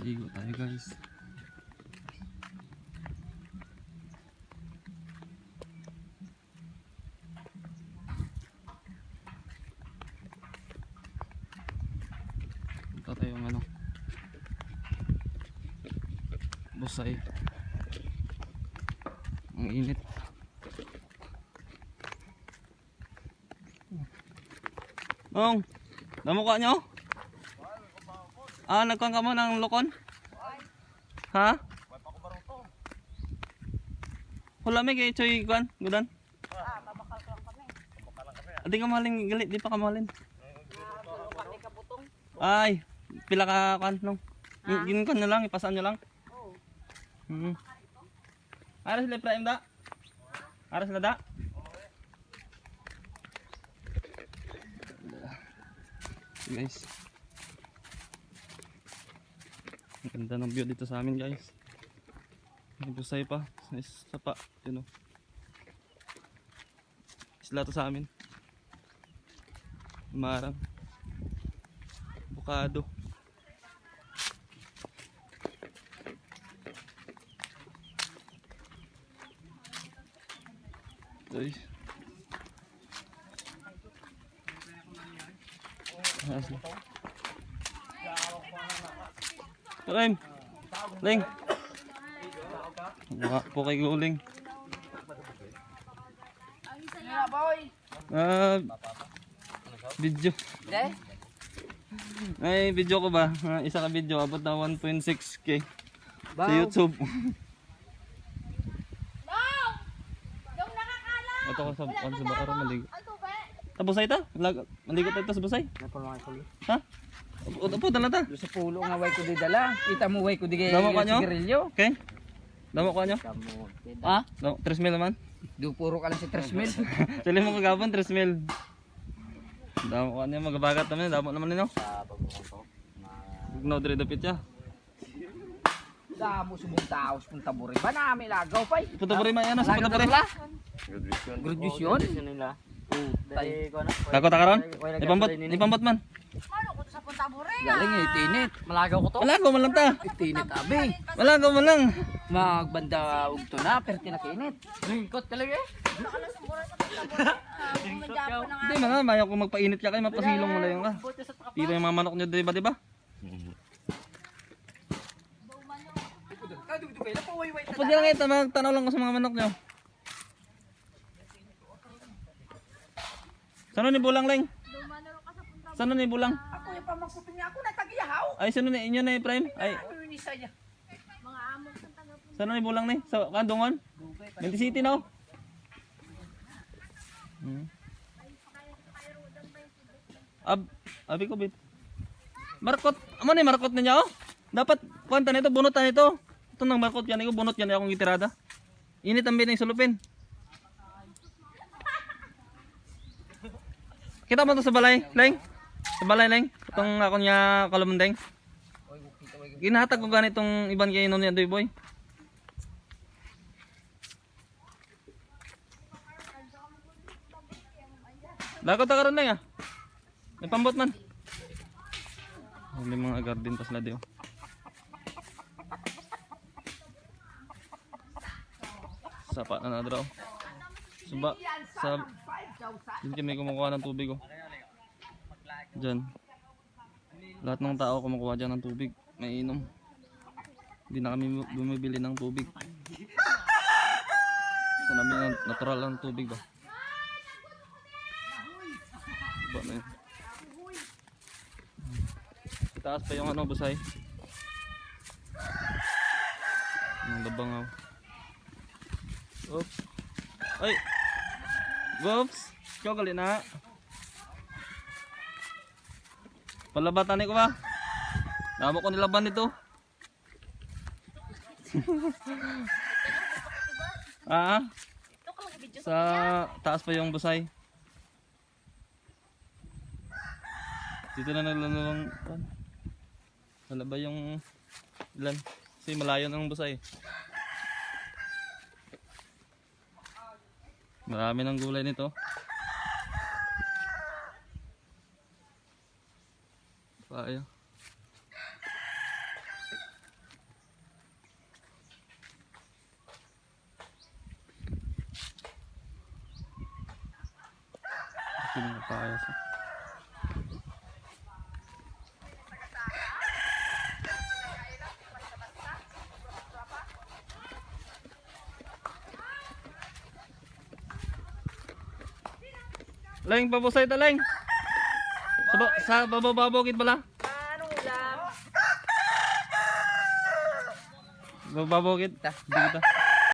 Ligo tayo guys. Punta tayo ng ano, Busay. Ang init. Nong, namukha nyo? Ah, nagkuhan ka mo ng lokon? Ha? Wala may kay Choy kuhan, gudan? Babakal ko lang kami. Adi ka maling galit, di pa ka mahalin. Tulong kami kabutong. Ay, pila ka kuhan nong. Gin ko na lang, ipasaan nyo lang. Oo. Aras sila Ibrahim da? Aras sila da? Guys, ang ganda ng view dito sa amin guys. May Busay pa, sa pa, yun o. Isla to sa amin. Marang Bukado. Uy. Leng. Leng. Wala po kay Guling. Nila boy. Video. De? Ay, video ko ba? Isa ka video, abot na 1.6k sa YouTube. Ito ko sa bakaro maligo. Sa Busay ta? Maligo tayo sa Busay? Ha? Upo dala ta? Sa pulo nga way ko di dala. Kita mo way ko di Damo ka nyo? sigarilyo. Okay? Damo ko nyo? Ha? 3 mil naman? Do puro ka lang sa 3 mil. Sali mo kagabon, 3 mil. Damo ko nyo, magabagat naman. Damo naman nyo. No, dire dapit ya. Damo subong taos kung taburi. Ba na may lagaw pay. Punta pa rin man yan, sa punta pa rin. Graduation. Dako ta karon? Ipambot man. Ano ko to sa Punta Bure? Galing eh tinit. Malagaw ko to. Wala ko man lang ta. Tinit abi. Wala ko man lang. Magbanda og to na pero tinakinit. Ringkot talaga eh. Nakala sa mura sa Punta Bure. Kumadya po ng Hindi man, mayaw ko magpainit ka kayo, mapasilong mo lang yung ka. Tira yung mga manok nyo, diba diba? Kapag lang ito, magtanaw lang ko sa mga manok nyo. Saan ni Bulang, Leng? Saan ni Bulang? Ako yung pamangkutin niya ako na tagiyahaw. Ay, saan ni inyo na Prime? Ay, Ano yung isa niya? mga amok sa taga po. saan ni Bulang ni? Sa Kandungon? Minty City no? Abi ko bit. Markot, amo ni markot niya oh. Dapat kwenta nito, bunutan nito. Ito nang markot yan, iko bunot yan akong gitirada. Init ang binay sulupin. Kita mo to sa balay, Leng? Sa balay, Leng? Itong ako niya kalumendeng. Ginahatag ko ganitong iban kay nun yan, doy boy. Lakot ta karon Leng ah. May pambot man. May mga garden pas na di oh. Sapa na na draw. Suba sa hindi kami kumukuha ng tubig oh. Diyan. Lahat ng tao kumukuha dyan ng tubig. May inom. Hindi na kami bumibili ng tubig. Sa namin natural lang tubig ba. Ba na yun. Itaas pa yung ano, Busay. Ang labangaw. Oops. Ay! Oops! Ikaw gali na. Palabatan ko ba? Damo ko nilaban nito. Ah, Ito ka mag-video sa taas pa yung Busay. Dito na naglalawang wala ba yung ilan? Kasi malayo ng Busay. Marami ng gulay nito. Payo. Piling ko paayos. Leng, pabusay ta, Leng. Sa babababokit pala. Anong ulam? Bababokit. Hindi kita.